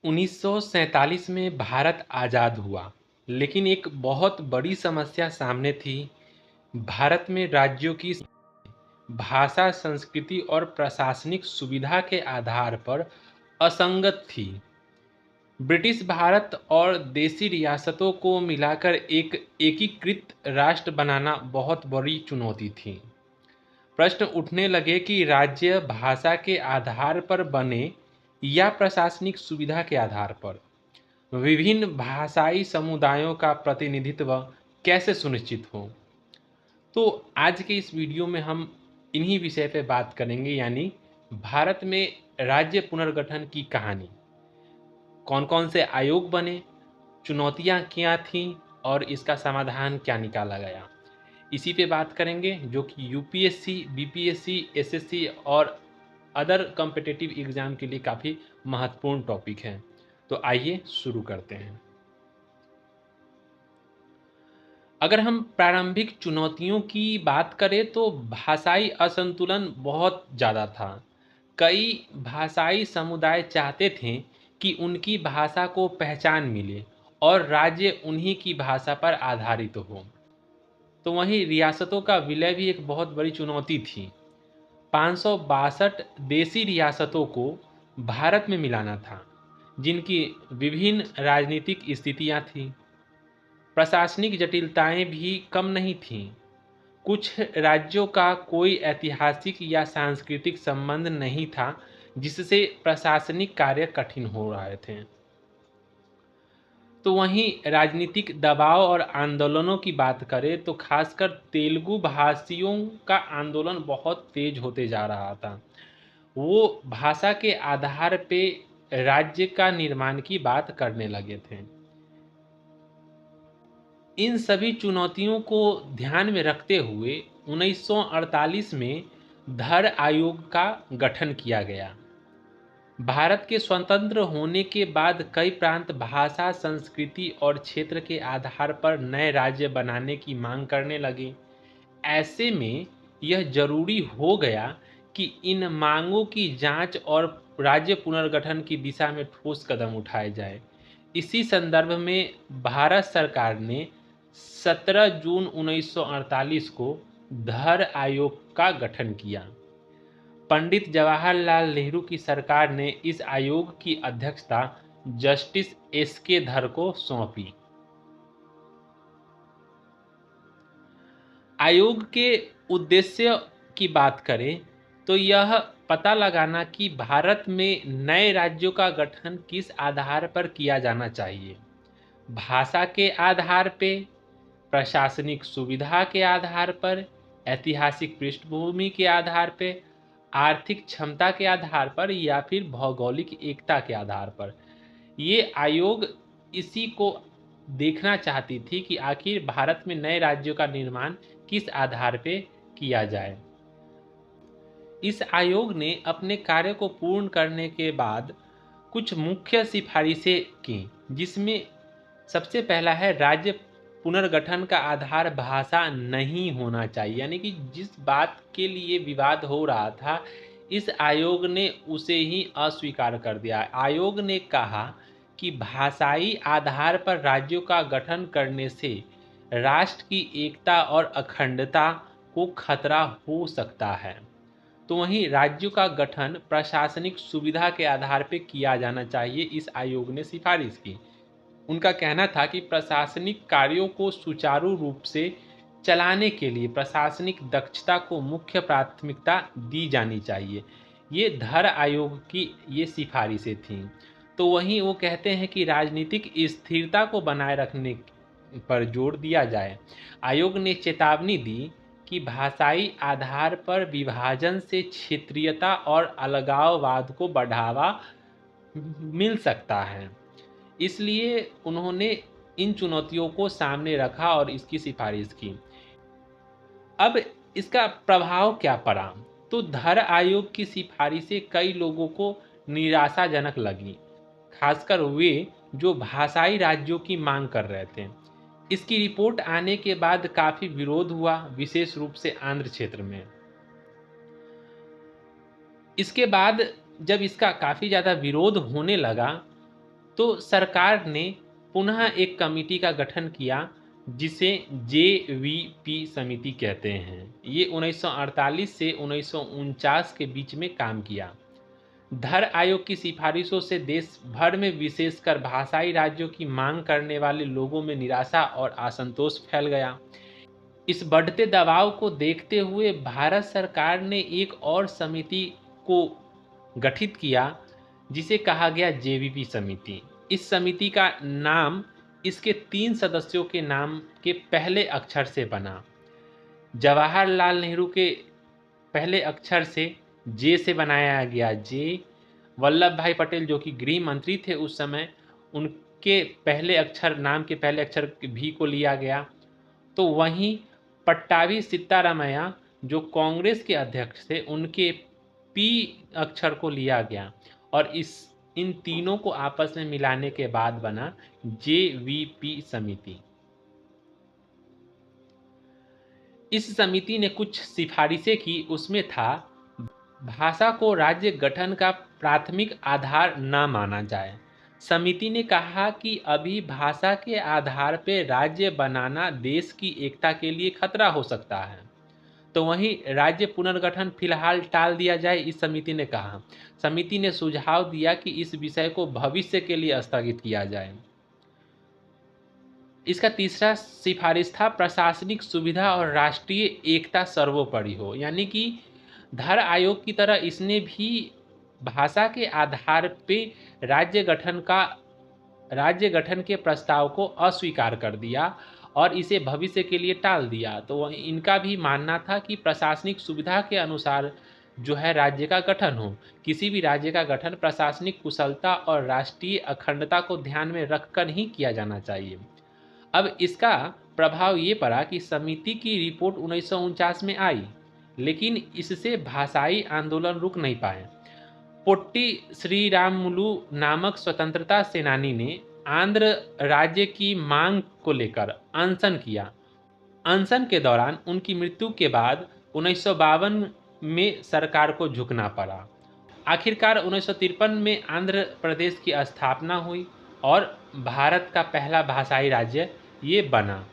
1947 में भारत आज़ाद हुआ, लेकिन एक बहुत बड़ी समस्या सामने थी। भारत में राज्यों की भाषा, संस्कृति और प्रशासनिक सुविधा के आधार पर असंगत थी। ब्रिटिश भारत और देशी रियासतों को मिलाकर एक एकीकृत राष्ट्र बनाना बहुत बड़ी चुनौती थी। प्रश्न उठने लगे कि राज्य भाषा के आधार पर बने या प्रशासनिक सुविधा के आधार पर। विभिन्न भाषाई समुदायों का प्रतिनिधित्व कैसे सुनिश्चित हो। तो आज के इस वीडियो में हम इन्हीं विषय पे बात करेंगे, यानी भारत में राज्य पुनर्गठन की कहानी, कौन कौन से आयोग बने, चुनौतियाँ क्या थीं और इसका समाधान क्या निकाला गया। इसी पे बात करेंगे, जो कि यूपीएससी, बीपीएससी, एसएससी और अदर कॉम्पिटिटिव एग्ज़ाम के लिए काफ़ी महत्वपूर्ण टॉपिक है। तो आइए शुरू करते हैं। अगर हम प्रारंभिक चुनौतियों की बात करें तो भाषाई असंतुलन बहुत ज़्यादा था। कई भाषाई समुदाय चाहते थे कि उनकी भाषा को पहचान मिले और राज्य उन्हीं की भाषा पर आधारित हो। तो वहीं रियासतों का विलय भी एक बहुत बड़ी चुनौती थी। 562 देशी रियासतों को भारत में मिलाना था, जिनकी विभिन्न राजनीतिक स्थितियां थीं। प्रशासनिक जटिलताएं भी कम नहीं थीं। कुछ राज्यों का कोई ऐतिहासिक या सांस्कृतिक संबंध नहीं था, जिससे प्रशासनिक कार्य कठिन हो रहे थे। तो वहीं राजनीतिक दबाव और आंदोलनों की बात करें तो खासकर तेलुगु भाषियों का आंदोलन बहुत तेज होते जा रहा था। वो भाषा के आधार पे राज्य का निर्माण की बात करने लगे थे। इन सभी चुनौतियों को ध्यान में रखते हुए 1948 में धर आयोग का गठन किया गया। भारत के स्वतंत्र होने के बाद कई प्रांत भाषा, संस्कृति और क्षेत्र के आधार पर नए राज्य बनाने की मांग करने लगे। ऐसे में यह जरूरी हो गया कि इन मांगों की जांच और राज्य पुनर्गठन की दिशा में ठोस कदम उठाए जाए। इसी संदर्भ में भारत सरकार ने 17 जून 1948 को धर आयोग का गठन किया। पंडित जवाहरलाल नेहरू की सरकार ने इस आयोग की अध्यक्षता जस्टिस एस.के. धर को सौंपी। आयोग के उद्देश्य की बात करें तो यह पता लगाना कि भारत में नए राज्यों का गठन किस आधार पर किया जाना चाहिए। भाषा के आधार पे, प्रशासनिक सुविधा के आधार पर, ऐतिहासिक पृष्ठभूमि के आधार पे, आर्थिक क्षमता के आधार पर या फिर भौगोलिक एकता के आधार पर। ये आयोग इसी को देखना चाहती थी कि आखिर भारत में नए राज्यों का निर्माण किस आधार पे किया जाए। इस आयोग ने अपने कार्य को पूर्ण करने के बाद कुछ मुख्य सिफारिशें की, जिसमें सबसे पहला है राज्य पुनर्गठन का आधार भाषा नहीं होना चाहिए। यानी कि जिस बात के लिए विवाद हो रहा था, इस आयोग ने उसे ही अस्वीकार कर दिया। आयोग ने कहा कि भाषाई आधार पर राज्यों का गठन करने से राष्ट्र की एकता और अखंडता को खतरा हो सकता है। तो वहीं राज्यों का गठन प्रशासनिक सुविधा के आधार पर किया जाना चाहिए, इस आयोग ने सिफारिश की। उनका कहना था कि प्रशासनिक कार्यों को सुचारू रूप से चलाने के लिए प्रशासनिक दक्षता को मुख्य प्राथमिकता दी जानी चाहिए। ये धर आयोग की ये सिफारिशें थीं। तो वहीं वो कहते हैं कि राजनीतिक स्थिरता को बनाए रखने पर जोर दिया जाए। आयोग ने चेतावनी दी कि भाषाई आधार पर विभाजन से क्षेत्रीयता और अलगाववाद को बढ़ावा मिल सकता है। इसलिए उन्होंने इन चुनौतियों को सामने रखा और इसकी सिफारिश की। अब इसका प्रभाव क्या पड़ा? तो धर आयोग की सिफारिशें कई लोगों को निराशाजनक लगीं, खासकर वे जो भाषाई राज्यों की मांग कर रहे थे। इसकी रिपोर्ट आने के बाद काफ़ी विरोध हुआ, विशेष रूप से आंध्र क्षेत्र में। इसके बाद जब इसका काफ़ी ज़्यादा विरोध होने लगा तो सरकार ने पुनः एक कमेटी का गठन किया जिसे जेवीपी समिति कहते हैं। ये 1948 से 1949 के बीच में काम किया। धर आयोग की सिफारिशों से देश भर में विशेषकर भाषाई राज्यों की मांग करने वाले लोगों में निराशा और असंतोष फैल गया। इस बढ़ते दबाव को देखते हुए भारत सरकार ने एक और समिति को गठित किया जिसे कहा गया जेवीपी समिति। इस समिति का नाम इसके 3 सदस्यों के नाम के पहले अक्षर से बना। जवाहरलाल नेहरू के पहले अक्षर से जे से बनाया गया जे। वल्लभ भाई पटेल जो कि गृह मंत्री थे उस समय, उनके पहले अक्षर नाम के पहले अक्षर भी को लिया गया। तो वहीं पट्टाभी सिद्धारामैया जो कांग्रेस के अध्यक्ष थे उनके पी अक्षर को लिया गया और इन तीनों को आपस में मिलाने के बाद बना जेवीपी समिति। इस समिति ने कुछ सिफारिशें की। उसमें था भाषा को राज्य गठन का प्राथमिक आधार न माना जाए। समिति ने कहा कि अभी भाषा के आधार पर राज्य बनाना देश की एकता के लिए खतरा हो सकता है, तो वहीं राज्य पुनर्गठन फिलहाल टाल दिया जाए, इस समिति ने कहा। समिति ने सुझाव दिया कि इस विषय को भविष्य के लिए स्थगित किया जाए। इसका तीसरा सिफारिश था प्रशासनिक सुविधा और राष्ट्रीय एकता सर्वोपरि हो, यानी कि धर आयोग की तरह इसने भी भाषा के आधार पे राज्य गठन के प्रस्ताव को अस्वीकार कर दिया और इसे भविष्य के लिए टाल दिया। तो इनका भी मानना था कि प्रशासनिक सुविधा के अनुसार जो है राज्य का गठन हो। किसी भी राज्य का गठन प्रशासनिक कुशलता और राष्ट्रीय अखंडता को ध्यान में रखकर ही किया जाना चाहिए। अब इसका प्रभाव ये पड़ा कि समिति की रिपोर्ट 1949 में आई, लेकिन इससे भाषाई आंदोलन रुक नहीं पाए। पोट्टी श्रीरामुलु नामक स्वतंत्रता सेनानी ने आंध्र राज्य की मांग को लेकर अनशन किया। अनशन के दौरान उनकी मृत्यु के बाद 1952 में सरकार को झुकना पड़ा। आखिरकार 1953 में आंध्र प्रदेश की स्थापना हुई और भारत का पहला भाषाई राज्य ये बना।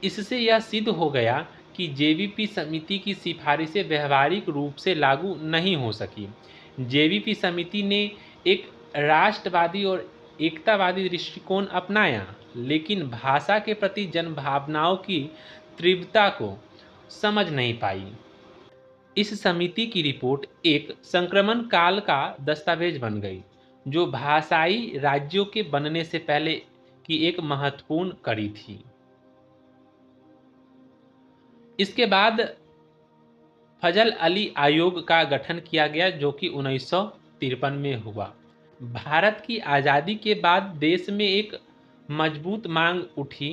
इससे यह सिद्ध हो गया कि जेवीपी समिति की सिफारिशें व्यवहारिक रूप से लागू नहीं हो सकी। जेवीपी समिति ने एक राष्ट्रवादी और एकतावादी दृष्टिकोण अपनाया, लेकिन भाषा के प्रति जनभावनाओं की तीव्रता को समझ नहीं पाई। इस समिति की रिपोर्ट एक संक्रमण काल का दस्तावेज बन गई, जो भाषाई राज्यों के बनने से पहले की एक महत्वपूर्ण कड़ी थी। इसके बाद फजल अली आयोग का गठन किया गया जो कि 1953 में हुआ। भारत की आज़ादी के बाद देश में एक मजबूत मांग उठी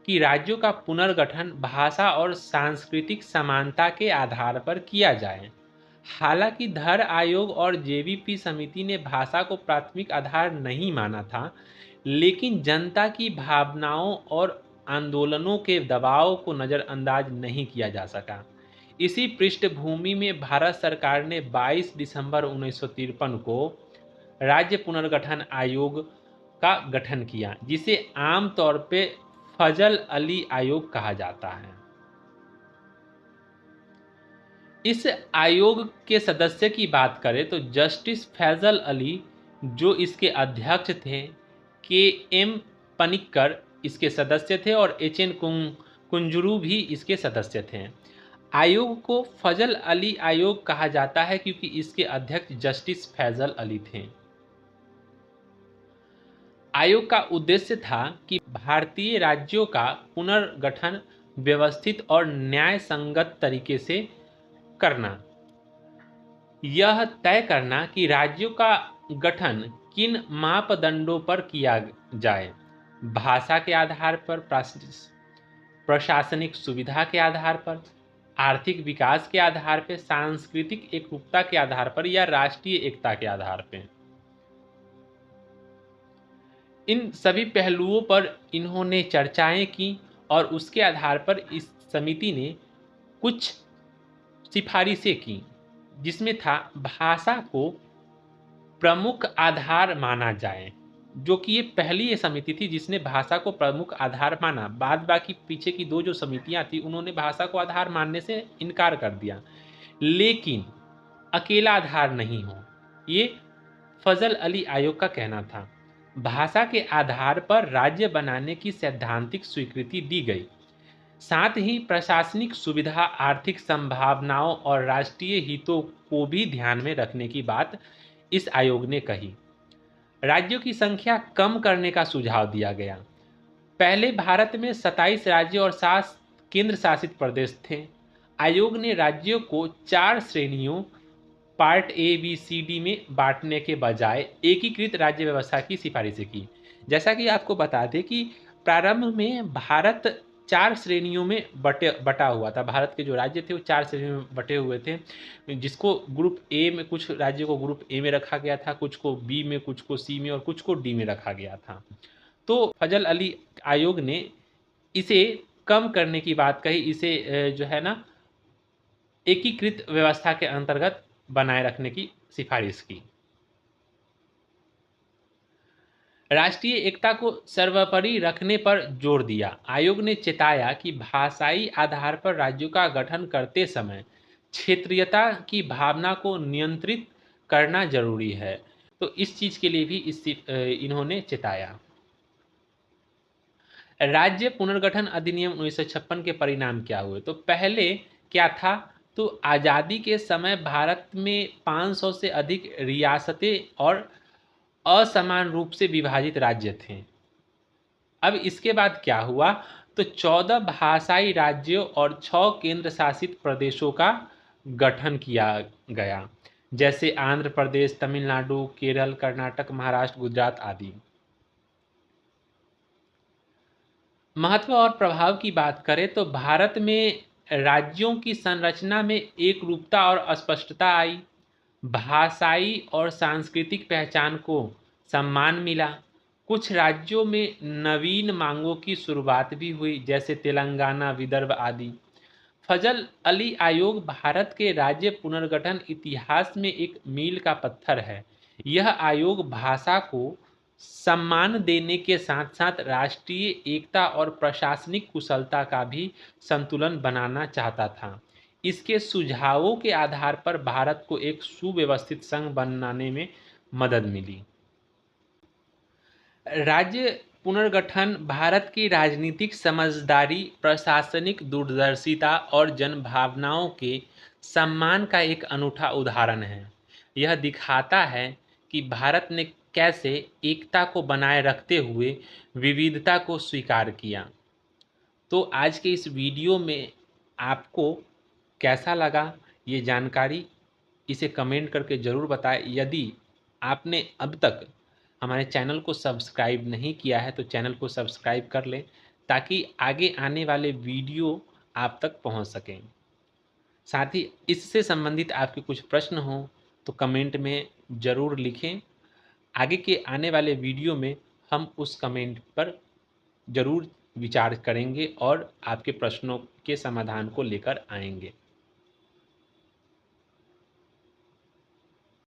कि राज्यों का पुनर्गठन भाषा और सांस्कृतिक समानता के आधार पर किया जाए। हालांकि धर आयोग और जेवीपी समिति ने भाषा को प्राथमिक आधार नहीं माना था, लेकिन जनता की भावनाओं और आंदोलनों के दबाव को नज़रअंदाज नहीं किया जा सका। इसी पृष्ठभूमि में भारत सरकार ने 22 दिसंबर 1953 को राज्य पुनर्गठन आयोग का गठन किया, जिसे आमतौर पे फजल अली आयोग कहा जाता है। इस आयोग के सदस्य की बात करें तो जस्टिस फैजल अली जो इसके अध्यक्ष थे, के एम पनिक्कर इसके सदस्य थे और एच एन कुंजरू भी इसके सदस्य थे। आयोग को फजल अली आयोग कहा जाता है क्योंकि इसके अध्यक्ष जस्टिस फैजल अली थे। आयोग का उद्देश्य था कि भारतीय राज्यों का पुनर्गठन व्यवस्थित और न्याय संगत तरीके से करना, यह तय करना कि राज्यों का गठन किन मापदंडों पर किया जाए, भाषा के आधार पर, प्रशासनिक सुविधा के आधार पर, आर्थिक विकास के आधार पर, सांस्कृतिक एकरूपता के आधार पर या राष्ट्रीय एकता के आधार पर। इन सभी पहलुओं पर इन्होंने चर्चाएं की और उसके आधार पर इस समिति ने कुछ सिफारिशें की, जिसमें था भाषा को प्रमुख आधार माना जाए, जो कि ये पहली ये समिति थी जिसने भाषा को प्रमुख आधार माना। बाद बाकी पीछे की 2 जो समितियाँ थी उन्होंने भाषा को आधार मानने से इनकार कर दिया। लेकिन अकेला आधार नहीं हो, ये फजल अली आयोग का कहना था। भाषा के आधार पर राज्य बनाने की सैद्धांतिक स्वीकृति दी गई। साथ ही प्रशासनिक सुविधा, आर्थिक संभावनाओं और राष्ट्रीय हितों को भी ध्यान में रखने की बात इस आयोग ने कही। राज्यों की संख्या कम करने का सुझाव दिया गया। पहले भारत में 27 राज्य और 7 केंद्र शासित प्रदेश थे। आयोग ने राज्यों को 4 श्रेणियों part A B C D में बांटने के बजाय एकीकृत राज्य व्यवस्था की सिफारिशें की। जैसा कि आपको बता दें कि प्रारंभ में भारत 4 श्रेणियों में बटा हुआ था। भारत के जो राज्य थे वो 4 श्रेणियों में बटे हुए थे, जिसको ग्रुप ए में, कुछ राज्यों को ग्रुप ए में रखा गया था, कुछ को बी में, कुछ को सी में और कुछ को डी में रखा गया था। तो फजल अली आयोग ने इसे कम करने की बात कही, इसे जो है ना एकीकृत व्यवस्था के अंतर्गत बनाए रखने की सिफारिश की। राष्ट्रीय एकता को सर्वोपरि रखने पर जोर दिया। आयोग ने चेताया कि भाषाई आधार पर राज्यों का गठन करते समय क्षेत्रीयता की भावना को नियंत्रित करना जरूरी है। तो इस चीज के लिए भी इन्होंने चेताया। राज्य पुनर्गठन अधिनियम 1956 के परिणाम क्या हुए? तो पहले क्या था, तो आज़ादी के समय भारत में 500 से अधिक रियासतें और असमान रूप से विभाजित राज्य थे। अब इसके बाद क्या हुआ, तो 14 भाषाई राज्यों और 6 केंद्र शासित प्रदेशों का गठन किया गया, जैसे आंध्र प्रदेश, तमिलनाडु, केरल, कर्नाटक, महाराष्ट्र, गुजरात आदि। महत्व और प्रभाव की बात करें तो भारत में राज्यों की संरचना में एक रूपता और स्पष्टता आई। भाषाई और सांस्कृतिक पहचान को सम्मान मिला। कुछ राज्यों में नवीन मांगों की शुरुआत भी हुई, जैसे तेलंगाना, विदर्भ आदि। फजल अली आयोग भारत के राज्य पुनर्गठन इतिहास में एक मील का पत्थर है। यह आयोग भाषा को सम्मान देने के साथ साथ राष्ट्रीय एकता और प्रशासनिक कुशलता का भी संतुलन बनाना चाहता था। इसके सुझावों के आधार पर भारत को एक सुव्यवस्थित संघ बनाने में मदद मिली। राज्य पुनर्गठन भारत की राजनीतिक समझदारी, प्रशासनिक दूरदर्शिता और जनभावनाओं के सम्मान का एक अनूठा उदाहरण है। यह दिखाता है कि भारत ने कैसे एकता को बनाए रखते हुए विविधता को स्वीकार किया। तो आज के इस वीडियो में आपको कैसा लगा ये जानकारी, इसे कमेंट करके ज़रूर बताएं। यदि आपने अब तक हमारे चैनल को सब्सक्राइब नहीं किया है तो चैनल को सब्सक्राइब कर लें, ताकि आगे आने वाले वीडियो आप तक पहुंच सकें। साथ ही इससे संबंधित आपके कुछ प्रश्न हों तो कमेंट में ज़रूर लिखें। आगे के आने वाले वीडियो में हम उस कमेंट पर ज़रूर विचार करेंगे और आपके प्रश्नों के समाधान को लेकर आएंगे।